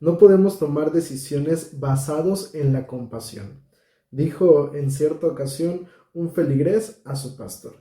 no podemos tomar decisiones basados en la compasión, dijo en cierta ocasión un feligrés a su pastor.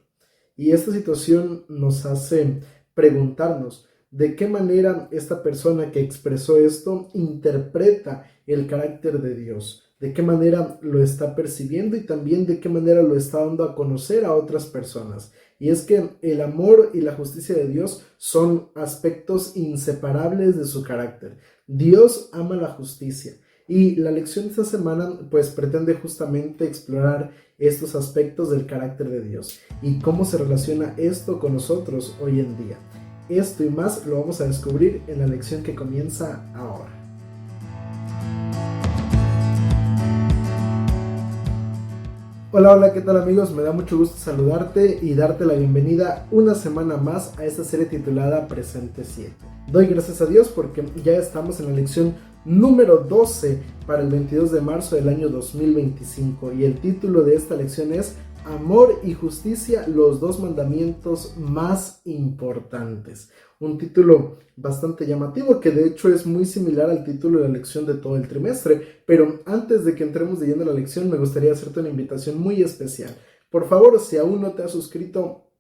Y esta situación nos hace preguntarnos de qué manera esta persona que expresó esto interpreta el carácter de Dios, de qué manera lo está percibiendo y también de qué manera lo está dando a conocer a otras personas. Y es que el amor y la justicia de Dios son aspectos inseparables de su carácter. Dios ama la justicia. Y la lección de esta semana pues pretende justamente explorar estos aspectos del carácter de Dios y cómo se relaciona esto con nosotros hoy en día. Esto y más lo vamos a descubrir en la lección que comienza ahora. Hola, hola, ¿qué tal amigos? Me da mucho gusto saludarte y darte la bienvenida una semana más a esta serie titulada Presente 7. Doy gracias a Dios porque ya estamos en la lección número 12 para el 22 de marzo del año 2025 y el título de esta lección es Amor y Justicia, los dos mandamientos más importantes. Un título bastante llamativo que de hecho es muy similar al título de la lección de todo el trimestre, pero antes de que entremos de lleno a la lección me gustaría hacerte una invitación muy especial. Por favor, si aún no te has suscrito,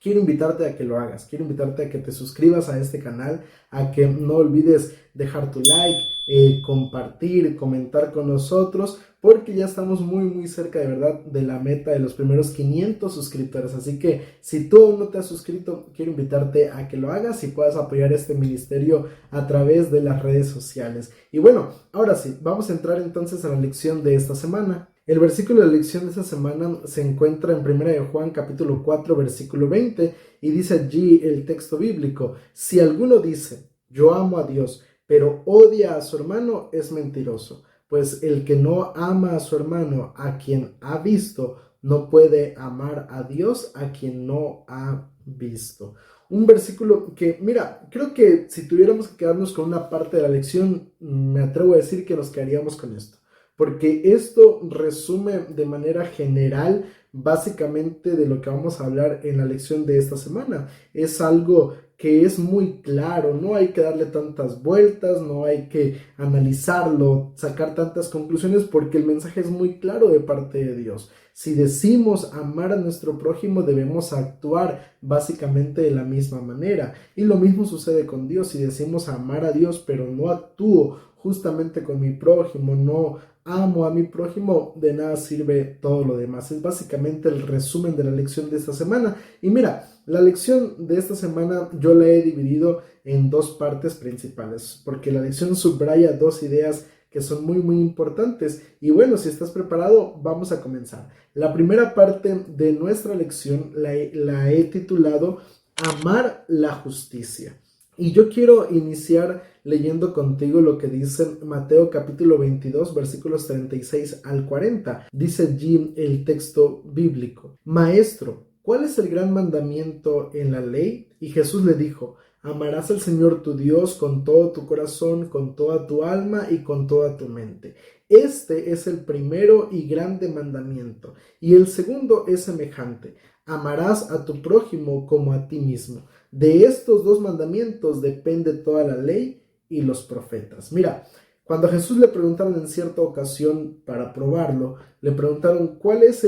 quiero invitarte a que lo hagas, quiero invitarte a que te suscribas a este canal, a que no olvides dejar tu like, compartir, comentar con nosotros, porque ya estamos muy cerca de verdad de la meta de los primeros 500 suscriptores, así que si tú aún no te has suscrito, quiero invitarte a que lo hagas y puedas apoyar este ministerio a través de las redes sociales. Y bueno, ahora sí, vamos a entrar entonces a la lección de esta semana. El versículo de la lección de esta semana se encuentra en 1 de Juan capítulo 4 versículo 20 y dice allí el texto bíblico: si alguno dice yo amo a Dios pero odia a su hermano es mentiroso, pues el que no ama a su hermano a quien ha visto no puede amar a Dios a quien no ha visto. Un versículo que, mira, creo que si tuviéramos que quedarnos con una parte de la lección, me atrevo a decir que nos quedaríamos con esto, porque esto resume de manera general básicamente de lo que vamos a hablar en la lección de esta semana. Es algo que es muy claro, no hay que darle tantas vueltas, no hay que analizarlo, sacar tantas conclusiones, porque el mensaje es muy claro de parte de Dios. Si decimos amar a nuestro prójimo, debemos actuar básicamente de la misma manera. Y lo mismo sucede con Dios. Si decimos amar a Dios, pero no actúo justamente con mi prójimo, no amo a mi prójimo, de nada sirve todo lo demás. Es básicamente el resumen de la lección de esta semana. Y mira, la lección de esta semana yo la he dividido en dos partes principales, porque la lección subraya dos ideas que son muy importantes. Y bueno, si estás preparado, vamos a comenzar. La primera parte de nuestra lección la he titulado Amar la justicia. Y yo quiero iniciar leyendo contigo lo que dice Mateo capítulo 22 versículos 36 al 40. Dice allí el texto bíblico: Maestro, ¿cuál es el gran mandamiento en la ley? Y Jesús le dijo: amarás al Señor tu Dios con todo tu corazón, con toda tu alma y con toda tu mente. Este es el primero y grande mandamiento. Y el segundo es semejante: amarás a tu prójimo como a ti mismo. De estos dos mandamientos depende toda la ley y los profetas. Mira, cuando a Jesús le preguntaron en cierta ocasión para probarlo, le preguntaron cuáles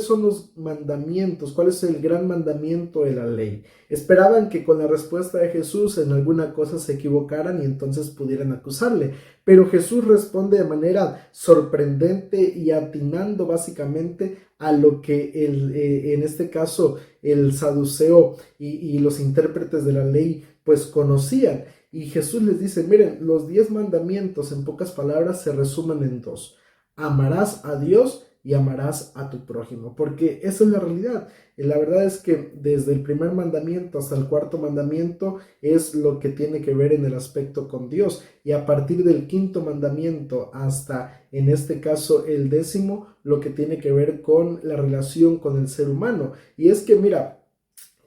son los mandamientos, cuál es el gran mandamiento de la ley. Esperaban que con la respuesta de Jesús en alguna cosa se equivocaran y entonces pudieran acusarle. Pero Jesús responde de manera sorprendente y atinando básicamente a lo que en este caso el saduceo y los intérpretes de la ley pues conocían. Y Jesús les dice: miren, los 10 mandamientos en pocas palabras se resumen en dos: amarás a Dios y amarás a tu prójimo, porque esa es la realidad. La verdad es que desde el primer mandamiento hasta el cuarto mandamiento es lo que tiene que ver en el aspecto con Dios, y a partir del quinto mandamiento hasta en este caso el 10º, lo que tiene que ver con la relación con el ser humano. Y es que mira,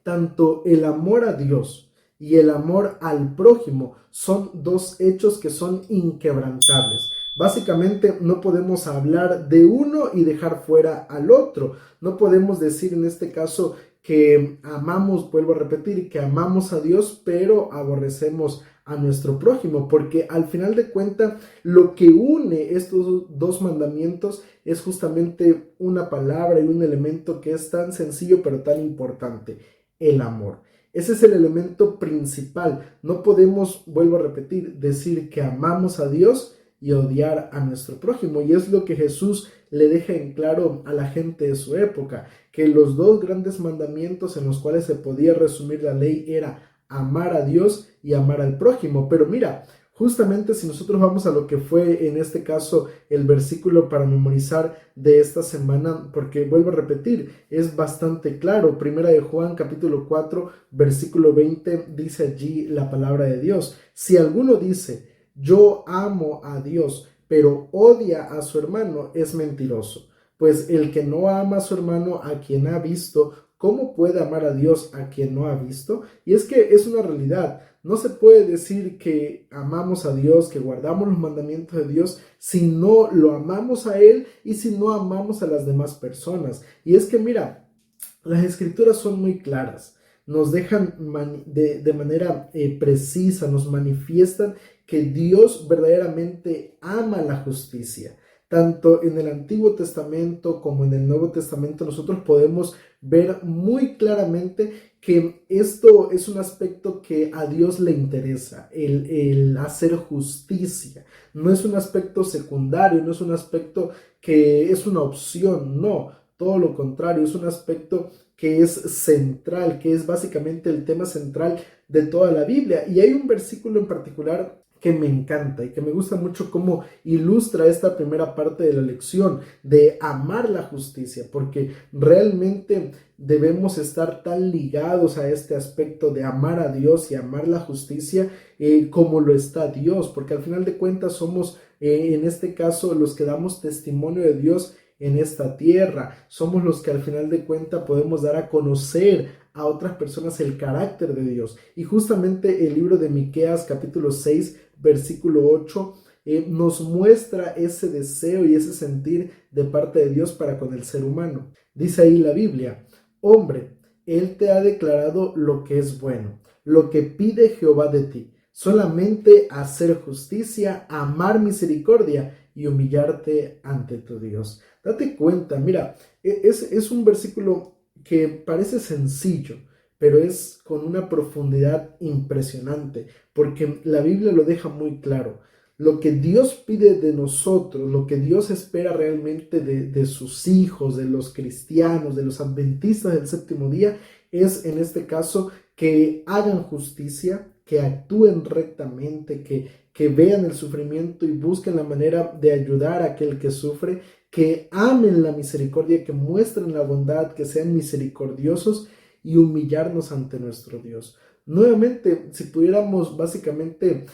tanto el amor a Dios y el amor al prójimo son dos hechos que son inquebrantables. Básicamente no podemos hablar de uno y dejar fuera al otro. No podemos decir en este caso que amamos, vuelvo a repetir, que amamos a Dios pero aborrecemos a nuestro prójimo, porque al final de cuentas lo que une estos dos mandamientos es justamente una palabra y un elemento que es tan sencillo pero tan importante: el amor. Ese es el elemento principal. No podemos, vuelvo a repetir, decir que amamos a Dios y odiar a nuestro prójimo. Y es lo que Jesús le deja en claro a la gente de su época, que los dos grandes mandamientos en los cuales se podía resumir la ley era amar a Dios y amar al prójimo. Pero mira, justamente si nosotros vamos a lo que fue en este caso el versículo para memorizar de esta semana, porque vuelvo a repetir, es bastante claro. Primera de Juan capítulo 4 versículo 20 dice allí la palabra de Dios: si alguno dice yo amo a Dios pero odia a su hermano, es mentiroso, pues el que no ama a su hermano a quien ha visto, ¿cómo puede amar a Dios a quien no ha visto? Y es que es una realidad. No se puede decir que amamos a Dios, que guardamos los mandamientos de Dios, si no lo amamos a Él y si no amamos a las demás personas. Y es que mira, las escrituras son muy claras, nos dejan de manera precisa, nos manifiestan que Dios verdaderamente ama la justicia. Tanto en el Antiguo Testamento como en el Nuevo Testamento nosotros podemos ver muy claramente que esto es un aspecto que a Dios le interesa, el hacer justicia. No es un aspecto secundario, no es un aspecto que es una opción, no, todo lo contrario, es un aspecto que es central, que es básicamente el tema central de toda la Biblia. Y hay un versículo en particular que me encanta y que me gusta mucho cómo ilustra esta primera parte de la lección de amar la justicia, porque realmente debemos estar tan ligados a este aspecto de amar a Dios y amar la justicia como lo está Dios, porque al final de cuentas somos en este caso los que damos testimonio de Dios en esta tierra, somos los que al final de cuentas podemos dar a conocer a otras personas el carácter de Dios. Y justamente el libro de Miqueas capítulo 6 versículo 8 nos muestra ese deseo y ese sentir de parte de Dios para con el ser humano. Dice ahí la Biblia: hombre, Él te ha declarado lo que es bueno, lo que pide Jehová de ti, solamente hacer justicia, amar misericordia y humillarte ante tu Dios. Date cuenta, mira, es un versículo que parece sencillo, pero es con una profundidad impresionante, porque la Biblia lo deja muy claro. Lo que Dios pide de nosotros, lo que Dios espera realmente de sus hijos, de los cristianos, de los adventistas del séptimo día, es en este caso que hagan justicia, que actúen rectamente, que vean el sufrimiento y busquen la manera de ayudar a aquel que sufre, que amen la misericordia, que muestren la bondad, que sean misericordiosos y humillarnos ante nuestro Dios. Nuevamente, si pudiéramos básicamente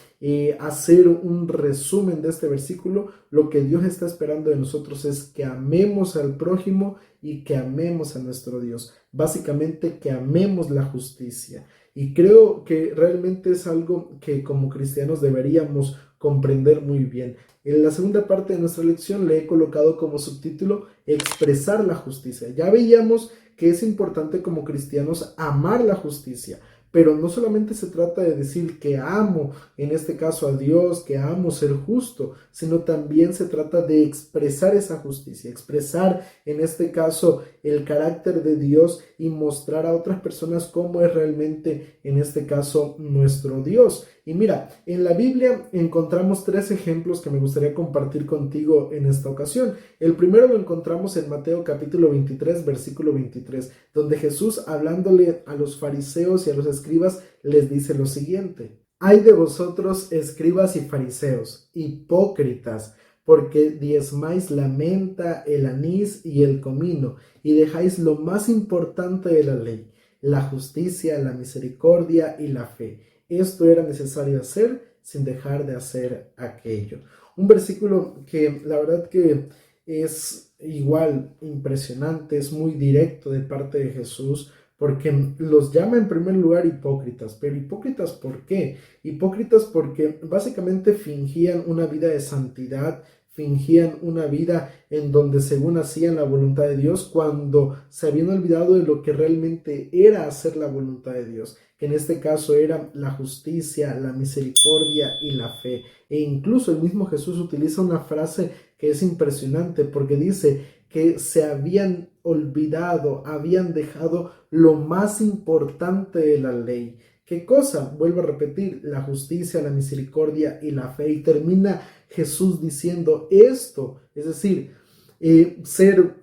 hacer un resumen de este versículo, lo que Dios está esperando de nosotros es que amemos al prójimo y que amemos a nuestro Dios. Básicamente que amemos la justicia. Y creo que realmente es algo que como cristianos deberíamos comprender muy bien. En la segunda parte de nuestra lección le he colocado como subtítulo expresar la justicia. Ya veíamos que es importante como cristianos amar la justicia, pero no solamente se trata de decir que amo, en este caso a Dios, que amo ser justo, sino también se trata de expresar esa justicia, expresar en este caso el carácter de Dios y mostrar a otras personas cómo es realmente en este caso nuestro Dios. Y mira, en la Biblia encontramos 3 ejemplos que me gustaría compartir contigo en esta ocasión. El primero lo encontramos en Mateo capítulo 23, versículo 23, donde Jesús, hablándole a los fariseos y a los escribas, les dice lo siguiente: ay de vosotros, escribas y fariseos, hipócritas, porque diezmáis la menta, el anís y el comino, y dejáis lo más importante de la ley, la justicia, la misericordia y la fe. Esto era necesario hacer sin dejar de hacer aquello. Un versículo que la verdad que es igual impresionante, es muy directo de parte de Jesús, porque los llama en primer lugar hipócritas. Pero hipócritas, ¿por qué? Hipócritas porque básicamente fingían una vida de santidad, fingían una vida en donde según hacían la voluntad de Dios, cuando se habían olvidado de lo que realmente era hacer la voluntad de Dios, que en este caso era la justicia, la misericordia y la fe. E incluso el mismo Jesús utiliza una frase que es impresionante porque dice que se habían olvidado, habían dejado lo más importante de la ley. ¿Qué cosa? Vuelvo a repetir, la justicia, la misericordia y la fe. Y termina Jesús diciendo esto, es decir, ser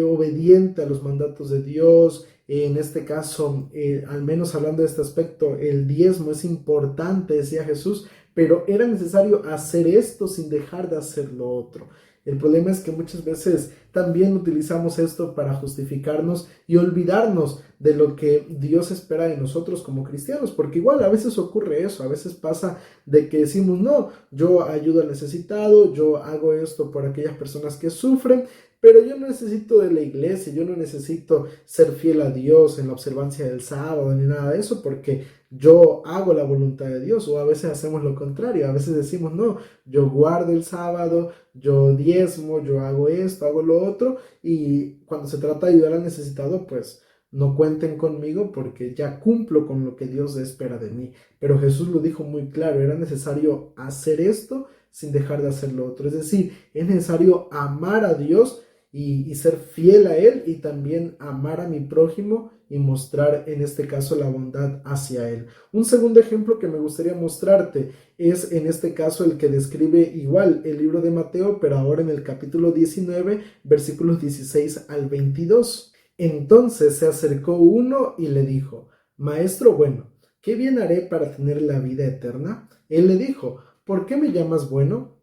obediente a los mandatos de Dios. En este caso, al menos hablando de este aspecto, el diezmo es importante, decía Jesús, pero era necesario hacer esto sin dejar de hacer lo otro. El problema es que muchas veces también utilizamos esto para justificarnos y olvidarnos de lo que Dios espera de nosotros como cristianos, porque igual a veces ocurre eso, a veces pasa de que decimos, no, yo ayudo al necesitado, yo hago esto por aquellas personas que sufren, pero yo no necesito de la iglesia, yo no necesito ser fiel a Dios en la observancia del sábado ni nada de eso, porque yo hago la voluntad de Dios. O a veces hacemos lo contrario, a veces decimos, no, yo guardo el sábado, yo diezmo, yo hago esto, hago lo otro, y cuando se trata de ayudar al necesitado, pues no cuenten conmigo porque ya cumplo con lo que Dios espera de mí. Pero Jesús lo dijo muy claro, era necesario hacer esto sin dejar de hacer lo otro. Es decir, es necesario amar a Dios y ser fiel a Él, y también amar a mi prójimo y mostrar en este caso la bondad hacia Él. Un segundo ejemplo que me gustaría mostrarte es en este caso el que describe igual el libro de Mateo, pero ahora en el capítulo 19, versículos 16 al 22. Entonces se acercó uno y le dijo, Maestro bueno, ¿qué bien haré para tener la vida eterna? Él le dijo, ¿por qué me llamas bueno?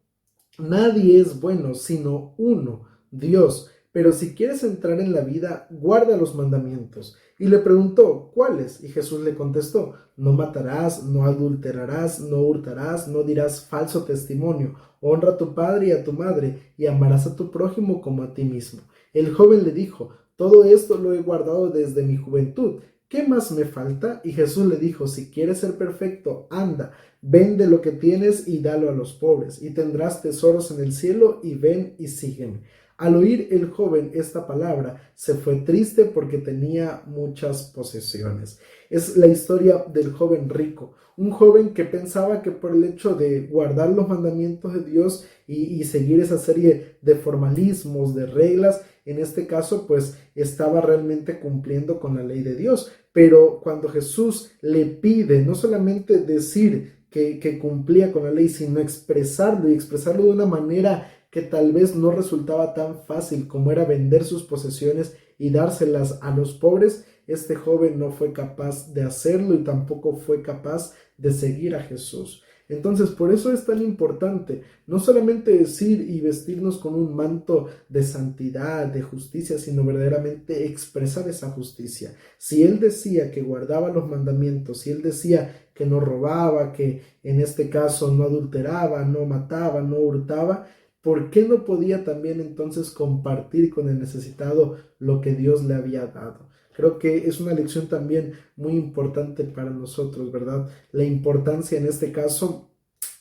Nadie es bueno sino uno, Dios. Pero si quieres entrar en la vida, guarda los mandamientos. Y le preguntó, ¿cuáles? Y Jesús le contestó, no matarás, no adulterarás, no hurtarás, no dirás falso testimonio, honra a tu padre y a tu madre, y amarás a tu prójimo como a ti mismo. El joven le dijo, todo esto lo he guardado desde mi juventud. ¿Qué más me falta? Y Jesús le dijo, si quieres ser perfecto, anda, vende lo que tienes y dalo a los pobres, y tendrás tesoros en el cielo, y ven y sígueme. Al oír el joven esta palabra, se fue triste porque tenía muchas posesiones. Es la historia del joven rico, un joven que pensaba que por el hecho de guardar los mandamientos de Dios y seguir esa serie de formalismos, de reglas, en este caso pues estaba realmente cumpliendo con la ley de Dios. Pero cuando Jesús le pide no solamente decir que cumplía con la ley, sino expresarlo, y expresarlo de una manera que tal vez no resultaba tan fácil como era vender sus posesiones y dárselas a los pobres, este joven no fue capaz de hacerlo y tampoco fue capaz de seguir a Jesús. Entonces, por eso es tan importante no solamente decir y vestirnos con un manto de santidad, de justicia, sino verdaderamente expresar esa justicia. Si él decía que guardaba los mandamientos, si él decía que no robaba, que en este caso no adulteraba, no mataba, no hurtaba, ¿por qué no podía también entonces compartir con el necesitado lo que Dios le había dado? Creo que es una lección también muy importante para nosotros, ¿verdad? La importancia en este caso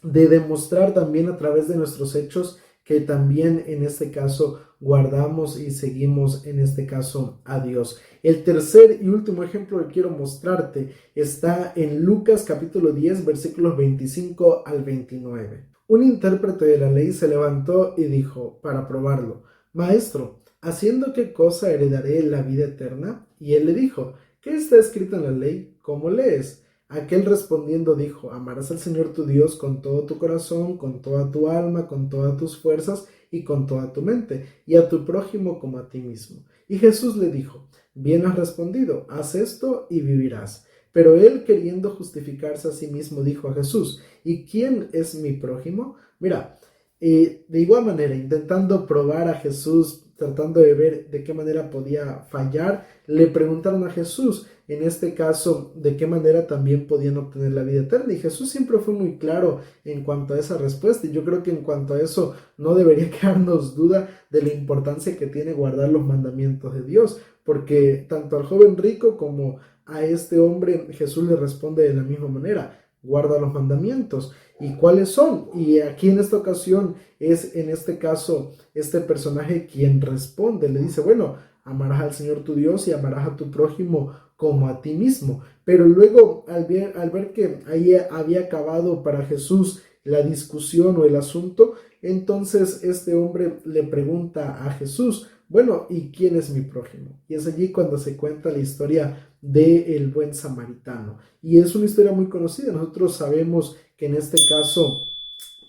de demostrar también a través de nuestros hechos que también en este caso guardamos y seguimos en este caso a Dios. El tercer y último ejemplo que quiero mostrarte está en Lucas capítulo 10 versículos 25 al 29. Un intérprete de la ley se levantó y dijo, para probarlo, Maestro, ¿haciendo qué cosa heredaré la vida eterna? Y él le dijo, ¿qué está escrito en la ley? ¿Cómo lees? Aquel respondiendo dijo, amarás al Señor tu Dios con todo tu corazón, con toda tu alma, con todas tus fuerzas y con toda tu mente, y a tu prójimo como a ti mismo. Y Jesús le dijo, bien has respondido, haz esto y vivirás. Pero él, queriendo justificarse a sí mismo, dijo a Jesús, ¿y quién es mi prójimo? Mira, de igual manera, intentando probar a Jesús, tratando de ver de qué manera podía fallar, le preguntaron a Jesús, en este caso, de qué manera también podían obtener la vida eterna. Y Jesús siempre fue muy claro en cuanto a esa respuesta, y yo creo que en cuanto a eso no debería quedarnos duda de la importancia que tiene guardar los mandamientos de Dios, porque tanto al joven rico como a este hombre Jesús le responde de la misma manera, guarda los mandamientos. ¿Y cuáles son? Y aquí en esta ocasión es en este caso este personaje quien responde, le dice, bueno, amarás al Señor tu Dios y amarás a tu prójimo como a ti mismo. Pero luego, al ver que ahí había acabado para Jesús la discusión o el asunto, entonces este hombre le pregunta a Jesús, bueno, ¿y quién es mi prójimo? Y es allí cuando se cuenta la historia del buen samaritano. Y es una historia muy conocida. Nosotros sabemos que en este caso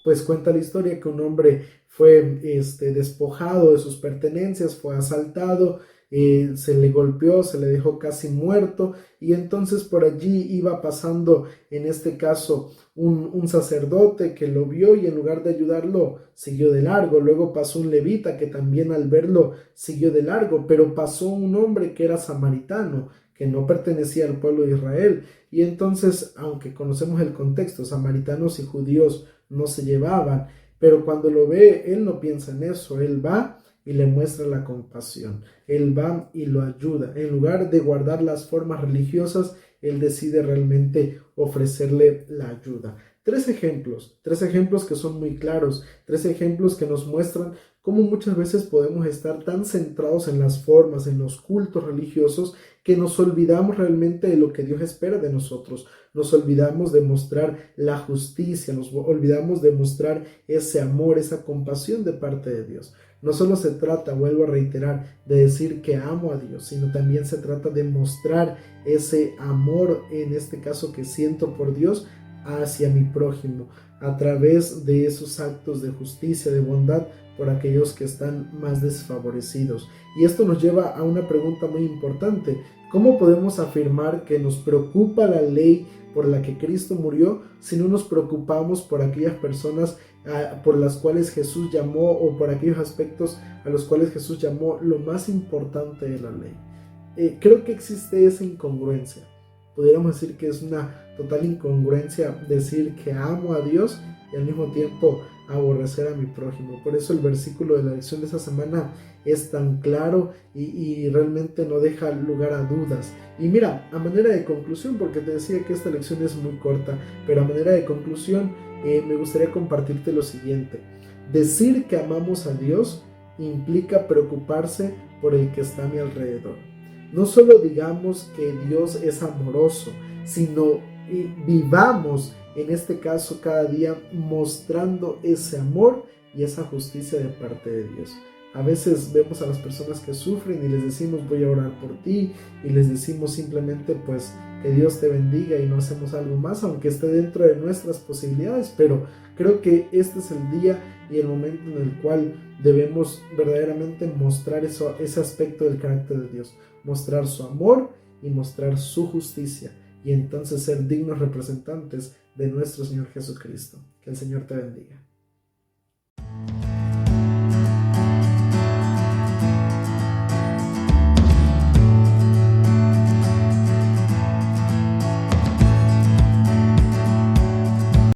pues cuenta la historia que un hombre fue despojado de sus pertenencias, fue asaltado, se le golpeó, se le dejó casi muerto, y entonces por allí iba pasando, en este caso, un sacerdote que lo vio y en lugar de ayudarlo, siguió de largo. Luego pasó un levita que también al verlo siguió de largo, pero pasó un hombre que era samaritano, que no pertenecía al pueblo de Israel. Y entonces, aunque conocemos el contexto, samaritanos y judíos no se llevaban, pero cuando lo ve, él no piensa en eso, él va y le muestra la compasión, él va y lo ayuda. En lugar de guardar las formas religiosas, él decide realmente ofrecerle la ayuda. Tres ejemplos que son muy claros, tres ejemplos que nos muestran cómo muchas veces podemos estar tan centrados en las formas, en los cultos religiosos, que nos olvidamos realmente de lo que Dios espera de nosotros. Nos olvidamos de mostrar la justicia, nos olvidamos de mostrar ese amor, esa compasión de parte de Dios. No solo se trata, vuelvo a reiterar, de decir que amo a Dios, sino también se trata de mostrar ese amor, en este caso que siento por Dios, hacia mi prójimo, a través de esos actos de justicia, de bondad por aquellos que están más desfavorecidos. Y esto nos lleva a una pregunta muy importante: ¿cómo podemos afirmar que nos preocupa la ley por la que Cristo murió si no nos preocupamos por aquellas personas por las cuales Jesús llamó, o por aquellos aspectos a los cuales Jesús llamó lo más importante de la ley? Creo que existe esa incongruencia. Pudiéramos decir que es una total incongruencia decir que amo a Dios y al mismo tiempo aborrecer a mi prójimo. Por eso el versículo de la lección de esta semana es tan claro y realmente no deja lugar a dudas. Y mira, a manera de conclusión, porque te decía que esta lección es muy corta, pero a manera de conclusión me gustaría compartirte lo siguiente: decir que amamos a Dios implica preocuparse por el que está a mi alrededor. No solo digamos que Dios es amoroso, sino vivamos en este caso cada día mostrando ese amor y esa justicia de parte de Dios. A veces vemos a las personas que sufren y les decimos voy a orar por ti, y les decimos simplemente pues que Dios te bendiga, y no hacemos algo más, aunque esté dentro de nuestras posibilidades. Pero creo que este es el día y el momento en el cual debemos verdaderamente mostrar ese aspecto del carácter de Dios, mostrar su amor y mostrar su justicia, y entonces ser dignos representantes de nuestro Señor Jesucristo. Que el Señor te bendiga.